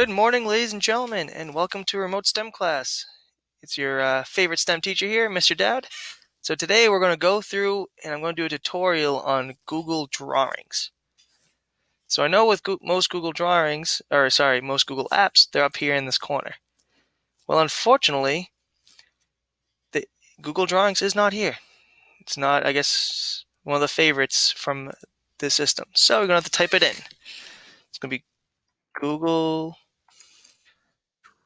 Good morning, ladies and gentlemen, and welcome to Remote STEM class. It's your favorite STEM teacher here, Mr. Dowd. So today we're going to go through and I'm going to do a tutorial on Google Drawings. So I know with most Google Apps, they're up here in this corner. Well, unfortunately, the Google Drawings is not here. It's not, I guess, one of the favorites from the system. So we're going to have to type it in. It's going to be Google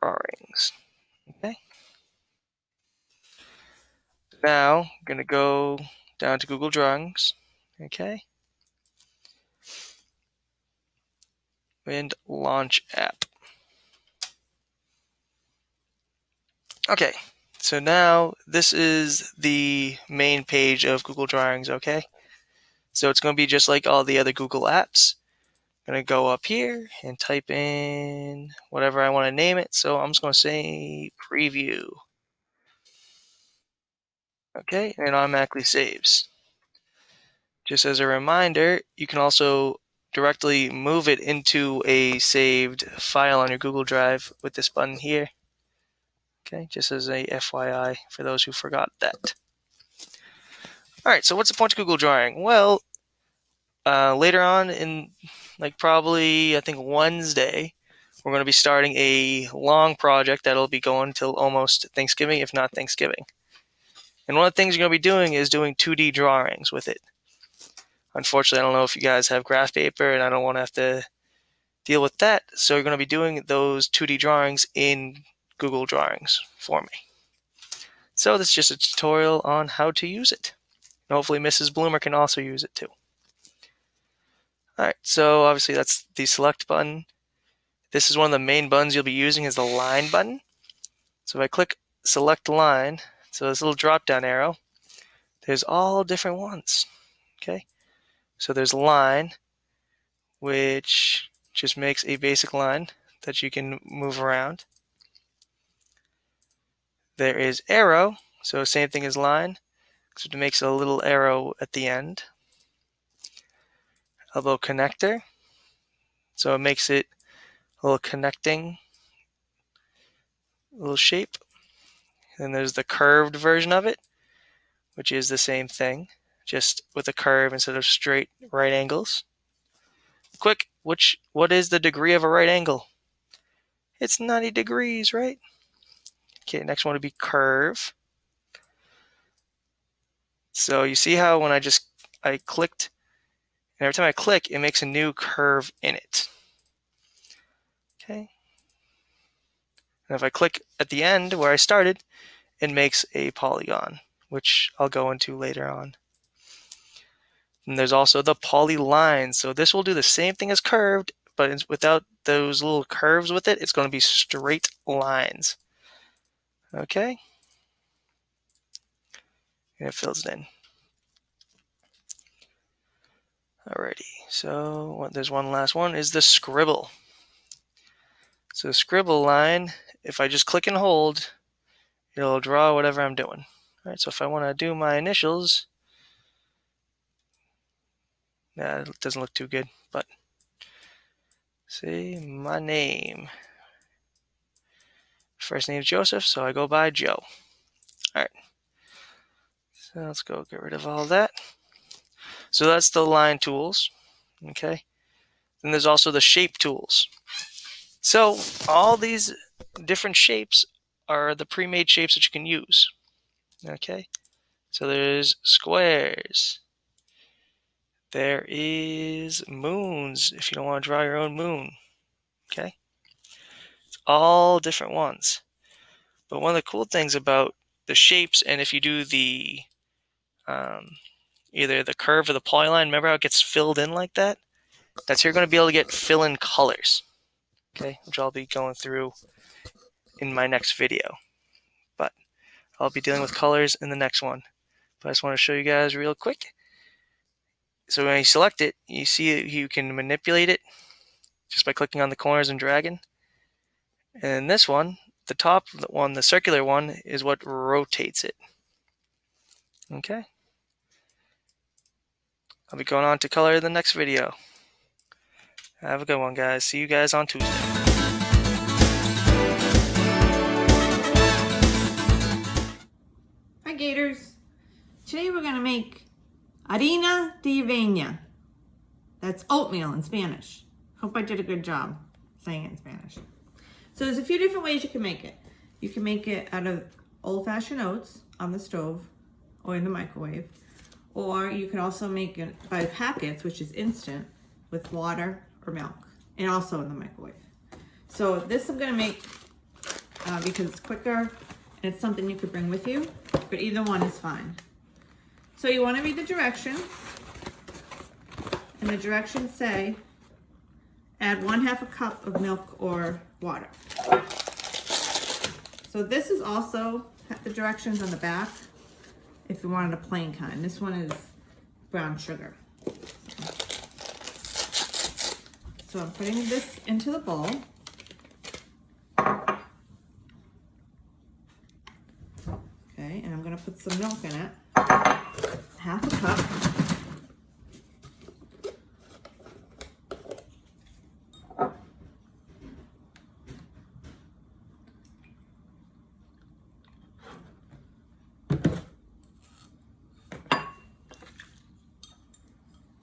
Drawings. Okay. Now, I'm going to go down to Google Drawings, okay, and launch app. Okay, so now this is the main page of Google Drawings, okay? So it's going to be just like all the other Google apps. I'm going to go up here and type in whatever I want to name it. So I'm just going to say preview. Okay, and it automatically saves. Just as a reminder, you can also directly move it into a saved file on your Google Drive with this button here. Okay, just as a FYI for those who forgot that. Alright, so what's the point of Google Drawing? Well, later on in probably I think Wednesday, we're going to be starting a long project that'll be going till almost Thanksgiving, if not Thanksgiving. And one of the things you're going to be doing is doing 2D drawings with it. Unfortunately, I don't know if you guys have graph paper, and I don't want to have to deal with that. So you're going to be doing those 2D drawings in Google Drawings for me. So this is just a tutorial on how to use it. And hopefully Mrs. Bloomer can also use it too. Alright, so obviously that's the select button. This is one of the main buttons you'll be using is the line button. So if I click select line, so this little drop down arrow, there's all different ones. Okay, so there's line, which just makes a basic line that you can move around. There is arrow, so same thing as line, except it makes a little arrow at the end. Elbow connector, so it makes it a little connecting little shape. Then there's the curved version of it, which is the same thing, just with a curve instead of straight right angles. Quick, what is the degree of a right angle? It's 90 degrees, right? Okay, next one would be curve. So you see how when I clicked, and every time I click, it makes a new curve in it. Okay. And if I click at the end where I started, it makes a polygon, which I'll go into later on. And there's also the polyline. So this will do the same thing as curved, but without those little curves with it, it's going to be straight lines. Okay. And it fills it in. Alrighty, so there's one last one, is the scribble. So the scribble line, if I just click and hold, it'll draw whatever I'm doing. Alright, so if I want to do my initials, it doesn't look too good, but see, my name. First name is Joseph, so I go by Joe. Alright, so let's go get rid of all that. So that's the line tools, okay? Then there's also the shape tools. So all these different shapes are the pre-made shapes that you can use, okay? So there's squares. There is moons, if you don't want to draw your own moon, okay? It's all different ones. But one of the cool things about the shapes, and if you do the either the curve or the polyline, remember how it gets filled in like that? That's how you're going to be able to get fill-in colors, okay, which I'll be going through in my next video. But I'll be dealing with colors in the next one. But I just want to show you guys real quick. So when you select it, you see you can manipulate it just by clicking on the corners and dragging. And this one, the top one, the circular one, is what rotates it. Okay. I'll be going on to color in the next video. Have a good one, guys. See you guys on Tuesday. Today we're gonna make harina de avena. That's oatmeal in Spanish. Hope I did a good job saying it in Spanish. So there's a few different ways you can make it. You can make it out of old-fashioned oats on the stove or in the microwave. Or you can also make it by packets, which is instant, with water or milk, and also in the microwave. So this I'm gonna make because it's quicker and it's something you could bring with you, but either one is fine. So you wanna read the directions, and the directions say, add 1/2 cup of milk or water. So this is also the directions on the back if you wanted a plain kind. This one is brown sugar. So I'm putting this into the bowl. Okay, and I'm gonna put some milk in it, 1/2 cup.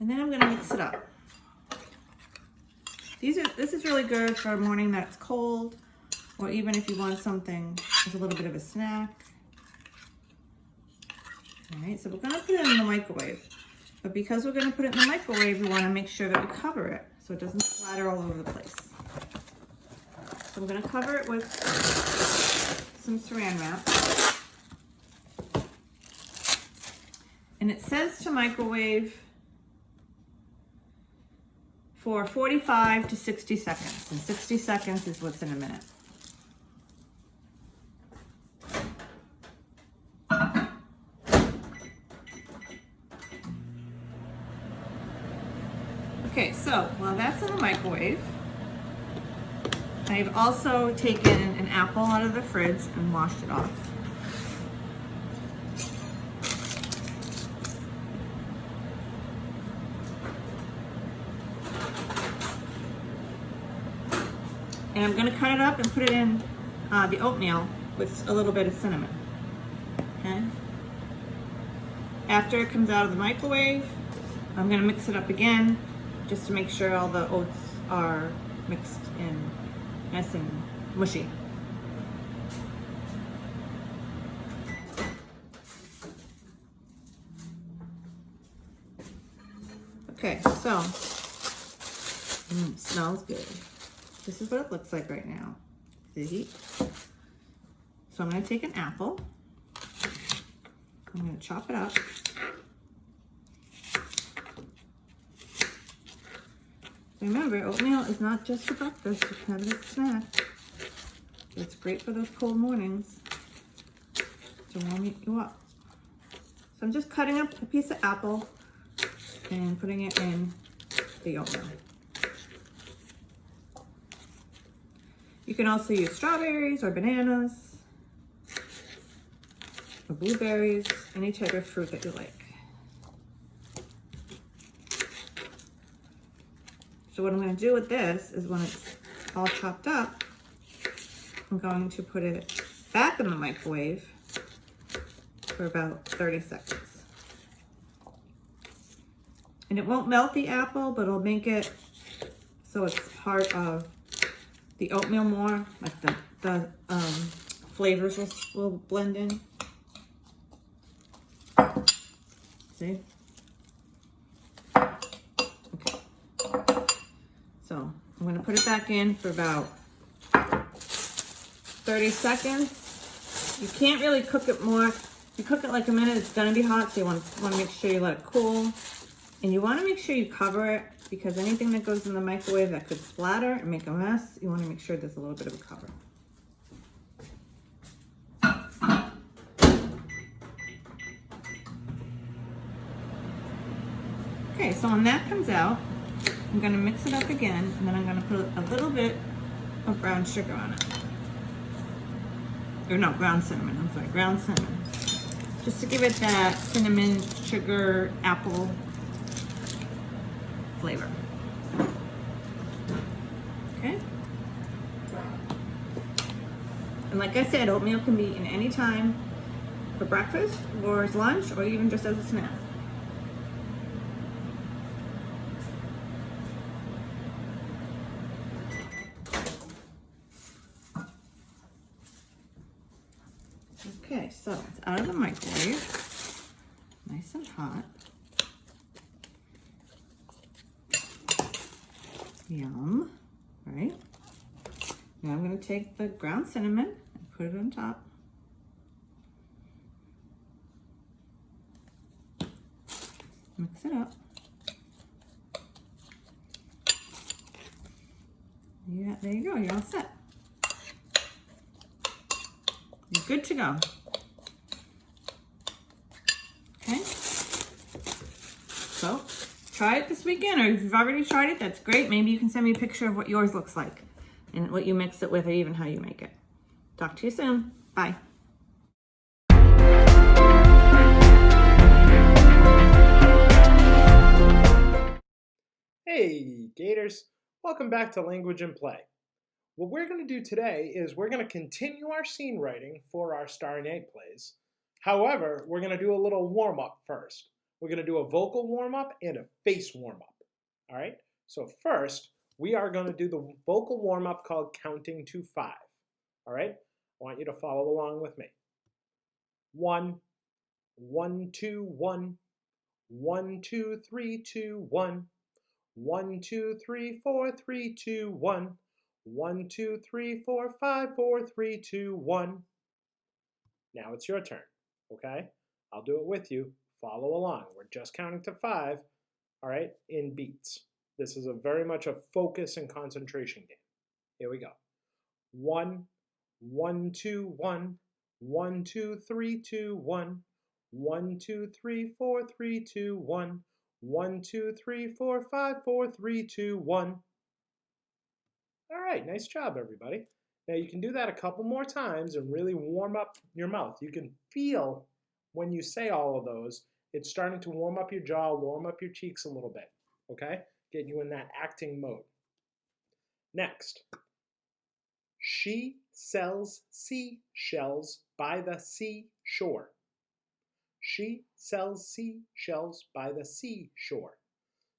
And then I'm gonna mix it up. This is really good for a morning that's cold, or even if you want something with a little bit of a snack. All right, so we're gonna put it in the microwave. But because we're gonna put it in the microwave, we wanna make sure that we cover it so it doesn't splatter all over the place. So I'm gonna cover it with some saran wrap. And it says to microwave for 45 to 60 seconds. And 60 seconds is what's in a minute. Okay, so while that's in the microwave, I've also taken an apple out of the fridge and washed it off. And I'm gonna cut it up and put it in the oatmeal with a little bit of cinnamon, okay? After it comes out of the microwave, I'm gonna mix it up again just to make sure all the oats are mixed in nice and mushy. Okay, so, smells good. This is what it looks like right now. See? So I'm gonna take an apple. I'm gonna chop it up. Remember, oatmeal is not just for breakfast, you can have it as a snack. It's great for those cold mornings to warm you up. So I'm just cutting up a piece of apple and putting it in the oatmeal. You can also use strawberries or bananas or blueberries, any type of fruit that you like. So what I'm going to do with this is when it's all chopped up, I'm going to put it back in the microwave for about 30 seconds. And it won't melt the apple, but it'll make it so it's part of the oatmeal more, like the flavors will blend in. See? Okay. So I'm gonna put it back in for about 30 seconds. You can't really cook it more. If you cook it like a minute, it's gonna be hot, so you want to make sure you let it cool. And you want to make sure you cover it, because anything that goes in the microwave that could splatter and make a mess, you want to make sure there's a little bit of a cover. Okay, so when that comes out, I'm going to mix it up again, and then I'm going to put a little bit of brown sugar on it. Or no, ground cinnamon, I'm sorry, ground cinnamon. Just to give it that cinnamon, sugar, apple flavor. Okay. And like I said, oatmeal can be eaten any time for breakfast or as lunch or even just as a snack. Okay, so it's out of the microwave, nice and hot. Yum, right? Now I'm going to take the ground cinnamon and put it on top. Mix it up. Yeah, there you go, you're all set. You're good to go. Okay? So, try it this weekend, or if you've already tried it, that's great. Maybe you can send me a picture of what yours looks like and what you mix it with, or even how you make it. Talk to you soon. Bye. Hey, Gators! Welcome back to Language and Play. What we're going to do today is we're going to continue our scene writing for our Starry Night plays. However, we're going to do a little warm-up first. We're going to do a vocal warm-up and a face warm-up. All right? So first, we are going to do the vocal warm-up called Counting to 5. All right? I want you to follow along with me. 1, 1, 2, 1. 1, 2, 3, 2, 1. 1, 2, 3, 4, 3, 2, 1. 1, 2, 3, 4, 5, 4, 3, 2, 1. Now it's your turn, okay? I'll do it with you. Follow along. We're just counting to 5, all right, in beats. This is very much a focus and concentration game. Here we go. 1, 1, 2, 1. 1, 2, 3, 2, 1. 1, 2, 3, 4, 3, 2, 1. 1, 2, 3, 4, 5, 4, 3, 2, 1. All right, nice job, everybody. Now you can do that a couple more times and really warm up your mouth. You can feel when you say all of those, it's starting to warm up your jaw, warm up your cheeks a little bit, okay? Get you in that acting mode. Next, she sells seashells by the seashore. She sells seashells by the seashore.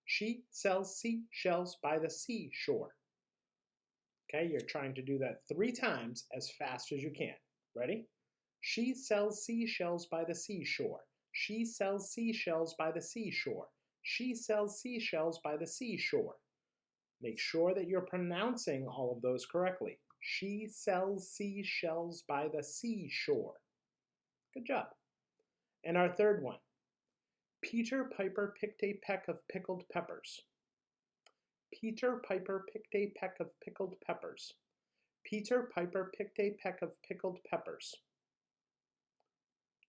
She sells seashells by the seashore. Okay, you're trying to do that 3 times as fast as you can. Ready? She sells seashells by the seashore. She sells seashells by the seashore. She sells seashells by the seashore. Make sure that you're pronouncing all of those correctly. She sells seashells by the seashore. Good job. And our third one. Peter Piper picked a peck of pickled peppers. Peter Piper picked a peck of pickled peppers. Peter Piper picked a peck of pickled peppers.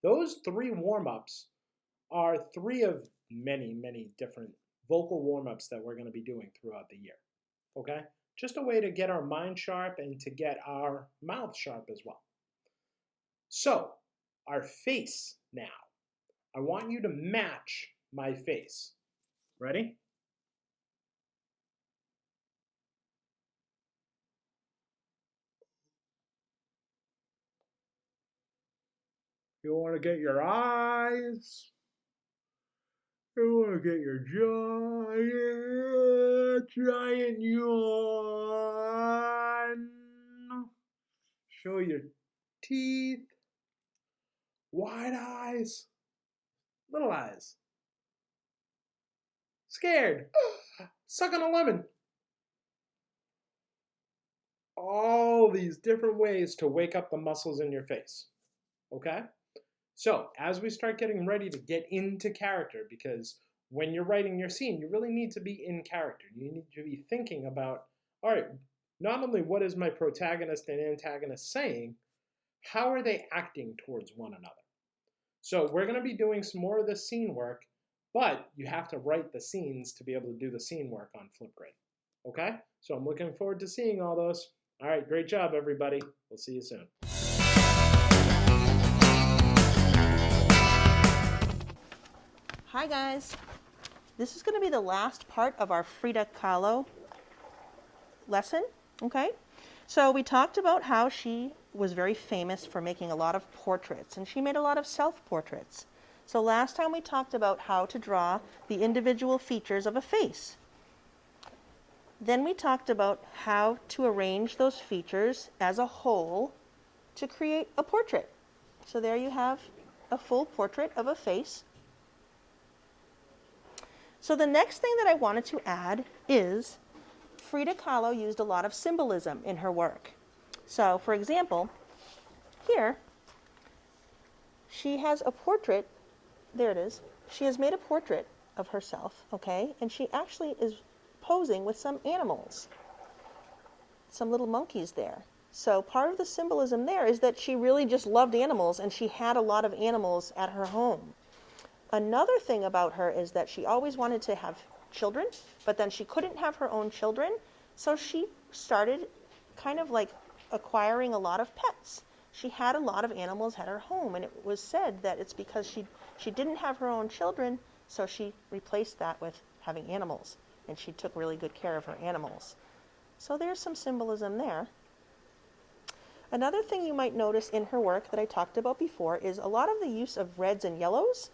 Those 3 warm-ups are 3 of many, many different vocal warm-ups that we're going to be doing throughout the year. Okay? Just a way to get our mind sharp and to get our mouth sharp as well. So, our face now. I want you to match my face. Ready? You want to get your eyes. You want to get your giant yawn. Show your teeth. Wide eyes. Little eyes. Scared. Sucking a lemon. All these different ways to wake up the muscles in your face. Okay? So, as we start getting ready to get into character, because when you're writing your scene, you really need to be in character. You need to be thinking about, all right, not only what is my protagonist and antagonist saying, how are they acting towards one another? So we're going to be doing some more of this scene work, but you have to write the scenes to be able to do the scene work on Flipgrid. Okay? So I'm looking forward to seeing all those. All right, great job, everybody. We'll see you soon. Hi guys, this is going to be the last part of our Frida Kahlo lesson, okay? So we talked about how she was very famous for making a lot of portraits, and she made a lot of self-portraits. So last time we talked about how to draw the individual features of a face. Then we talked about how to arrange those features as a whole to create a portrait. So there you have a full portrait of a face. So the next thing that I wanted to add is Frida Kahlo used a lot of symbolism in her work. So for example, here she has a portrait, there it is, she has made a portrait of herself, okay, and she actually is posing with some animals, some little monkeys there. So part of the symbolism there is that she really just loved animals and she had a lot of animals at her home. Another thing about her is that she always wanted to have children, but then she couldn't have her own children, so she started kind of like acquiring a lot of pets. She had a lot of animals at her home, and it was said that it's because she didn't have her own children, so she replaced that with having animals, and she took really good care of her animals. So there's some symbolism there. Another thing you might notice in her work that I talked about before is a lot of the use of reds and yellows,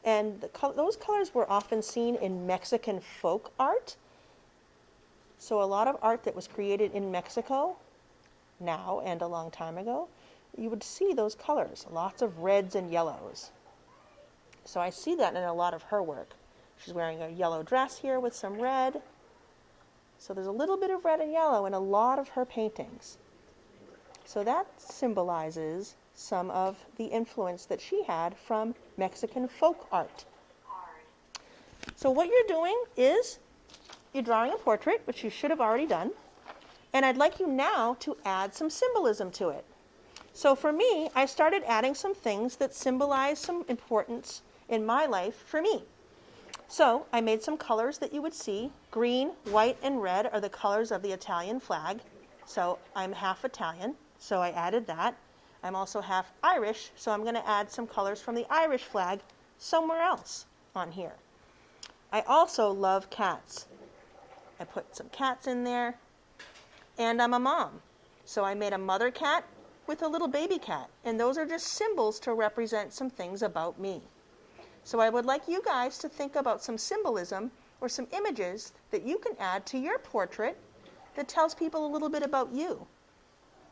and those colors were often seen in Mexican folk art. So a lot of art that was created in Mexico now and a long time ago, you would see those colors, lots of reds and yellows. So I see that in a lot of her work. She's wearing a yellow dress here with some red. So there's a little bit of red and yellow in a lot of her paintings. So that symbolizes some of the influence that she had from Mexican folk art. So what you're doing is you're drawing a portrait, which you should have already done, and I'd like you now to add some symbolism to it. So for me, I started adding some things that symbolize some importance in my life for me. So I made some colors that you would see. Green, white, and red are the colors of the Italian flag. So I'm half Italian, so I added that. I'm also half Irish, so I'm going to add some colors from the Irish flag somewhere else on here. I also love cats. I put some cats in there, and I'm a mom. So I made a mother cat with a little baby cat, and those are just symbols to represent some things about me. So I would like you guys to think about some symbolism or some images that you can add to your portrait that tells people a little bit about you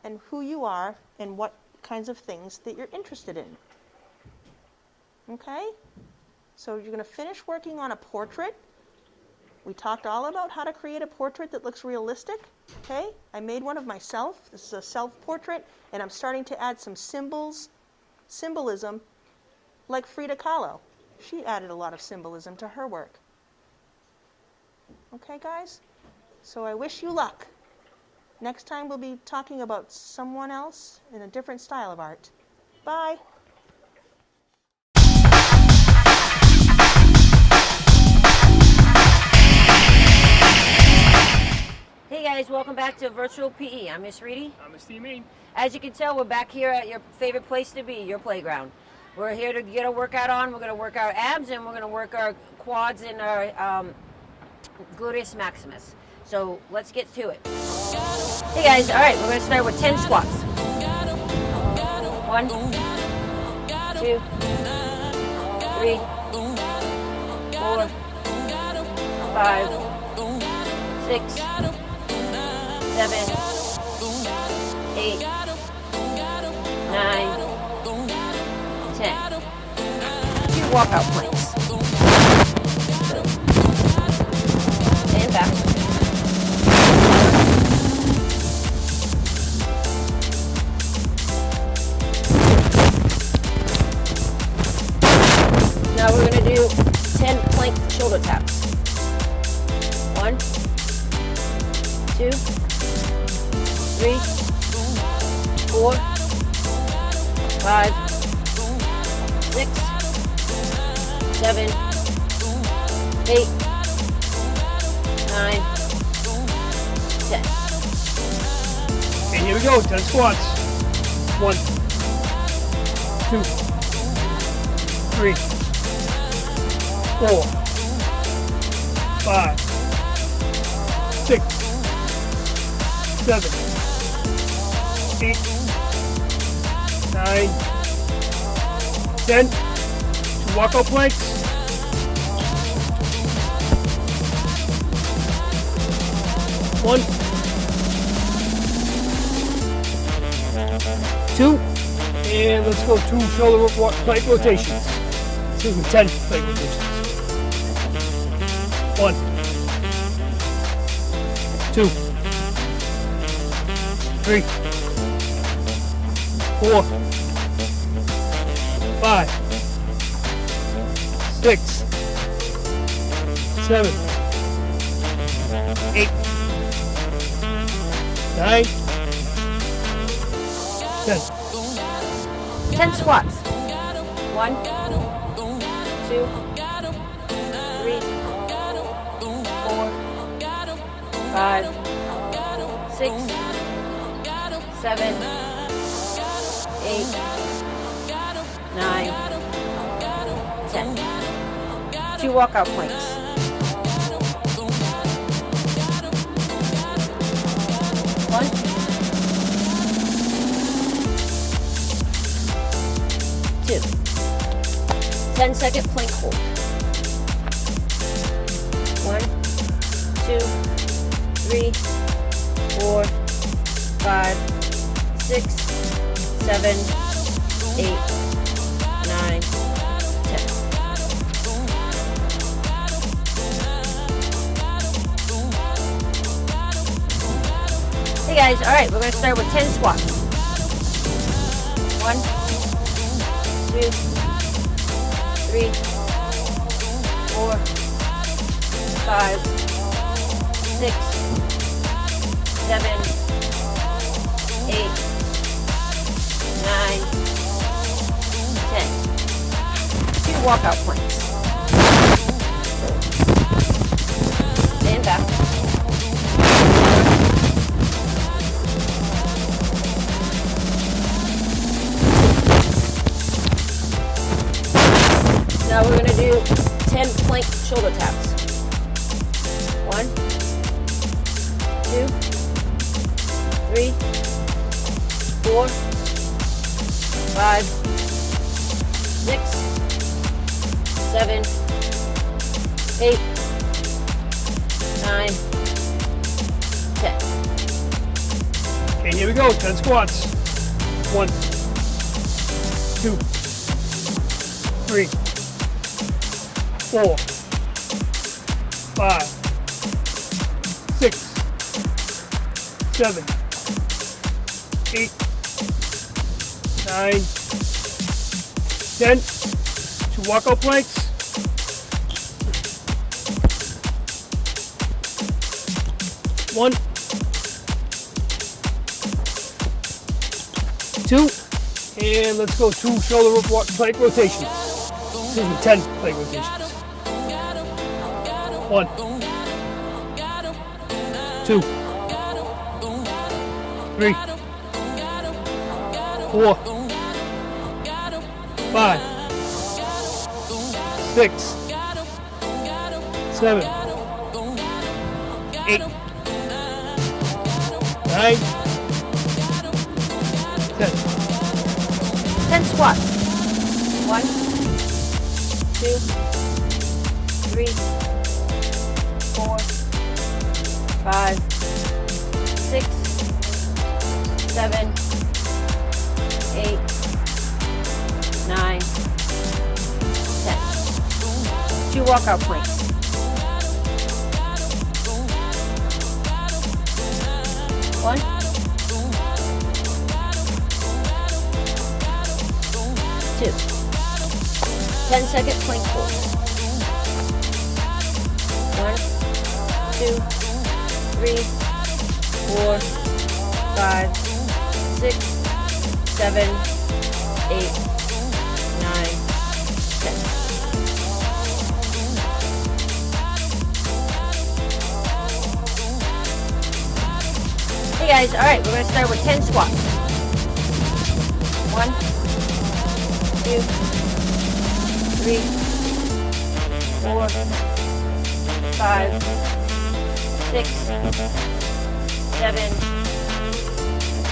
and who you are and what kinds of things that you're interested in. Okay? So you're going to finish working on a portrait. We talked all about how to create a portrait that looks realistic. Okay? I made one of myself. This is a self-portrait, and I'm starting to add some symbolism, like Frida Kahlo. She added a lot of symbolism to her work. Okay, guys? So I wish you luck. Next time we'll be talking about someone else in a different style of art. Bye. Hey guys, welcome back to Virtual PE. I'm Miss Reedy. I'm a Steve. As you can tell, we're back here at your favorite place to be, your playground. We're here to get a workout on. We're going to work our abs and we're going to work our quads and our gluteus maximus. So let's get to it. Hey guys, all right, we're going to start with 10 squats. 1, 2, 3, 4, 5, 6, 7, 8, 9, 10. 2 walkout planks. And back. Now we're going to do 10 plank shoulder taps. 1, 2, 3, 4, 5, 6, 7, 8, 9, 10. And here we go, 10 squats. 1, 2, 3, 4, 5, 6, 7, 8, 9, 10. 2 walkout planks. 1, 2, and let's go 2 shoulder plank rotations. Excuse me, 10 plank rotations. 1, 2, 3, 4, 5, 6, 7, 8, 9, 10. 10 squats. 1, 2, 3, 4, 5, 6, 7, 8, 9, 10. 2 walkout planks. 1, 2. 10-second plank hold. 1, 2, 3, 4, 5, 6, 7, 8, 9, 10. Hey guys, all right, we're going to start with 10 squats. 1, 2, 3, 4, 5, 6, 7, 8, 9, 10. 2 walkout planks. Stand back. Now we're going to do 10 plank shoulder taps. 1, 2, 3, 4, 5, 6, 7, 8, 9, 10. Okay, here we go. 10 squats. 1, 2, 3, 4, 5, 6, 7, 8, 9, 10. 2 walkout planks. 1, 2, and let's go 2 shoulder plank rotations. Excuse me, 10 plank rotations. 1, 2, 3, 4, 5, 6, 7, 8, 9, 10. 10 squats. 1, 2, 3, 4, 5, 6, 7, 8, 9, 10. 2 walkout planks. 1, 2. 10-second plank hold. 1, 2, 3, 4, 5, 6, 7, 8, 9, 10. Hey guys, all right, we're going to start with 10 squats. 1, 2, 3, 4, 5, 6, 7,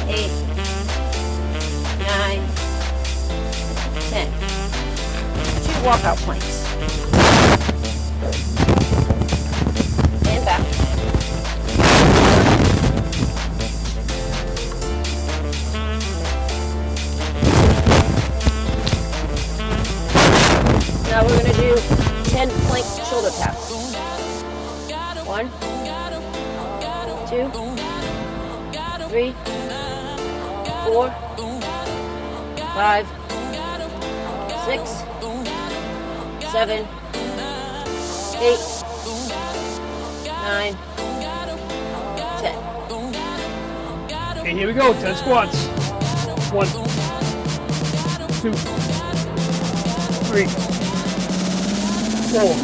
8, 9, walkout planks. And back. Now we're going to do 10 plank shoulder taps. 1, 2, 3, 4, 5, 6, 7, 8, 9, 10. Okay, here we go. 10 squats. 1, 2, 3, 4,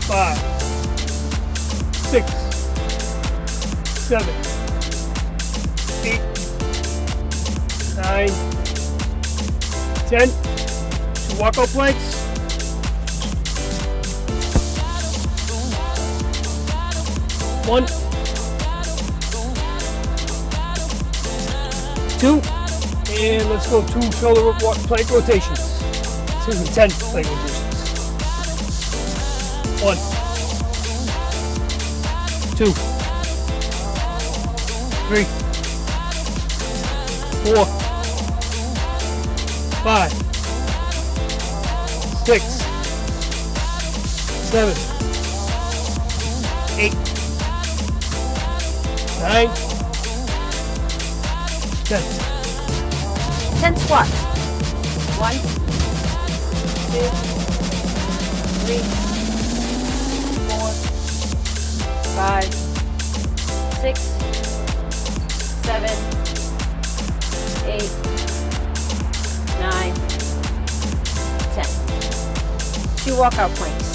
5, 6, 7, 8, 9, 10. 2 walkout planks. 1, 2, and let's go 2 shoulder plank rotations. Excuse me, 10 plank rotations. 1, 2, 3, 4, 5, 6, 7, 8, 9, 10. 10 squats. 1, 2, 3, 4, 5, 6, 7, 8, 9, 10. 2 walkout planks.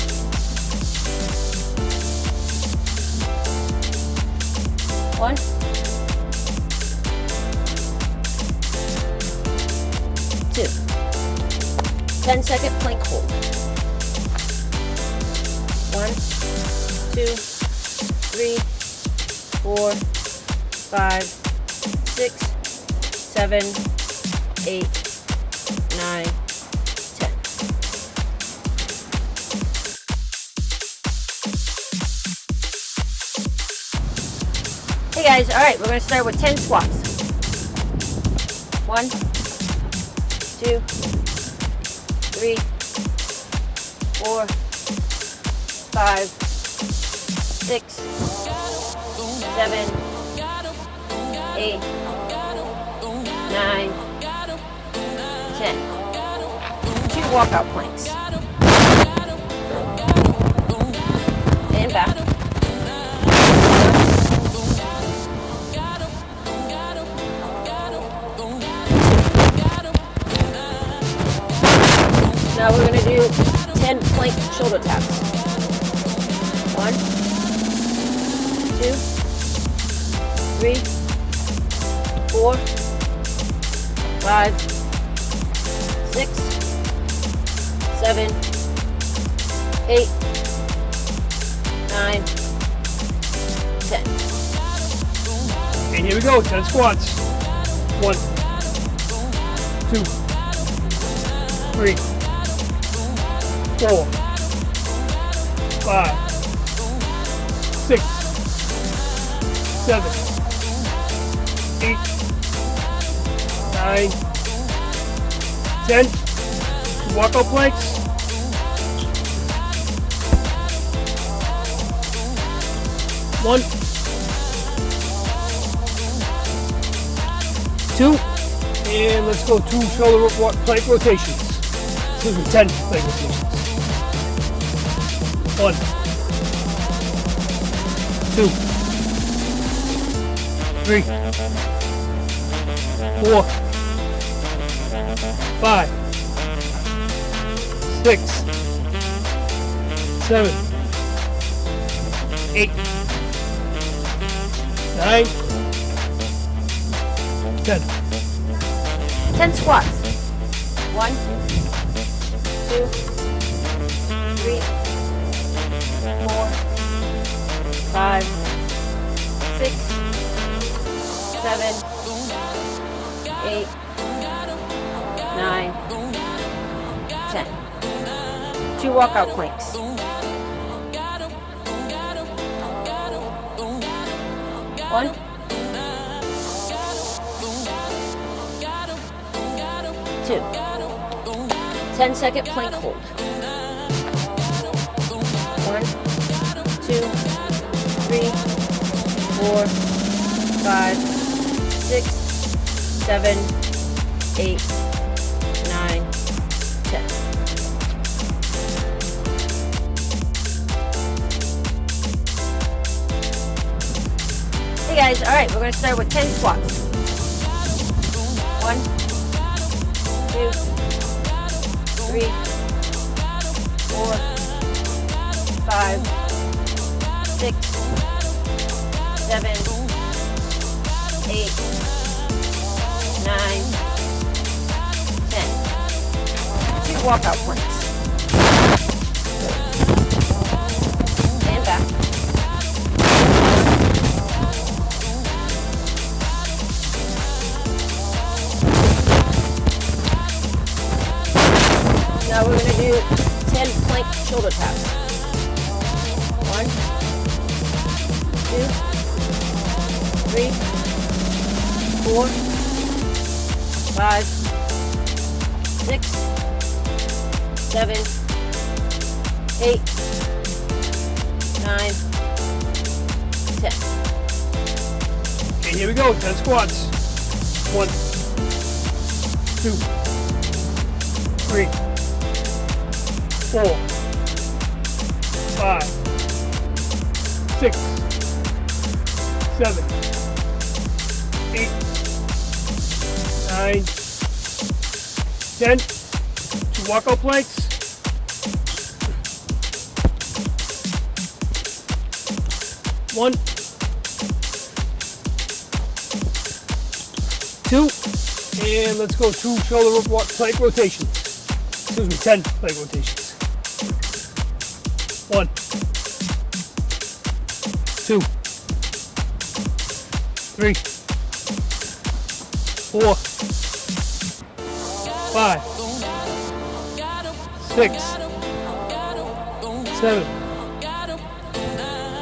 1, 2. 10-second plank hold. 1, 2, 3, 4, 5, 6, 7, 8, 9, 10. Hey guys, all right, we're going to start with 10 squats. 1, 2, 3, 4, 5, 6, 7, 8, 9, 10. 2 walkout planks. And back. Now we're going to do 10 plank shoulder taps. 1, 2, 3, 4, 5, 6, 7, 8, 9, 10. Okay, here we go. 10 squats. 1, 2, 3, 4, 5, 6, 7, 8, 9, 10. 2 walkout planks. 1, 2, and let's go 2 shoulder plank rotations. Excuse me, 10 plank rotations. 1, 2, 3, 4, 5, 6, 7, 8, 9, 10. 10 squats. 1, 2, 3, 4, 5, 6, 7, 8, 9, 10. 2 walkout planks. 1, 2. 10-second plank hold. 1, 2, 3, 4, 5, 6, 7, 8, 9, 10. Hey guys, all right, we're going to start with 10 squats. 1, 2, 3, 4, 5, 6, 7, 8, 9, 10. 2 walkout planks. And back. Now we're going to do 10 plank shoulder taps. 1, 2, 3, 4, 5, 6, 7, 8, 9, 10. Okay, here we go. 10 squats. 1, 2, 3, 4, 5, 6, 7, 8, 9, 10. 2 walkout planks. 1, 2, and let's go 2 shoulder plank rotations. Excuse me, 10 plank rotations. 1, 2, 3, 4, 5, 6, 7,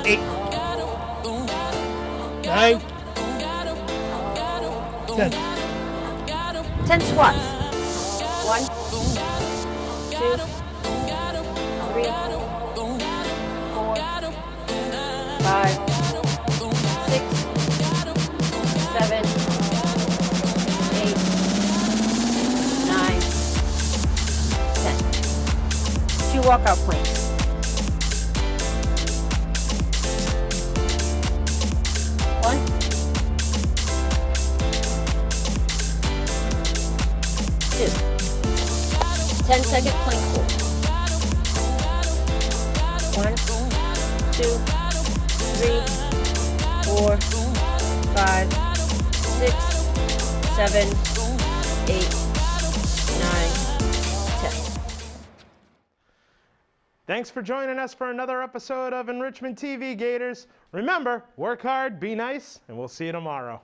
8, 9, 10. 10 squats. 1, 2, 3, 4, 5, 6, 7, 8, 9, 10. 2 walkout planks. 1, 2. 10-second plank hold. 1, 2, 3, 4, 5, 6, 7, 8, 9, 10. Thanks for joining us for another episode of Enrichment TV, Gators. Remember, work hard, be nice, and we'll see you tomorrow.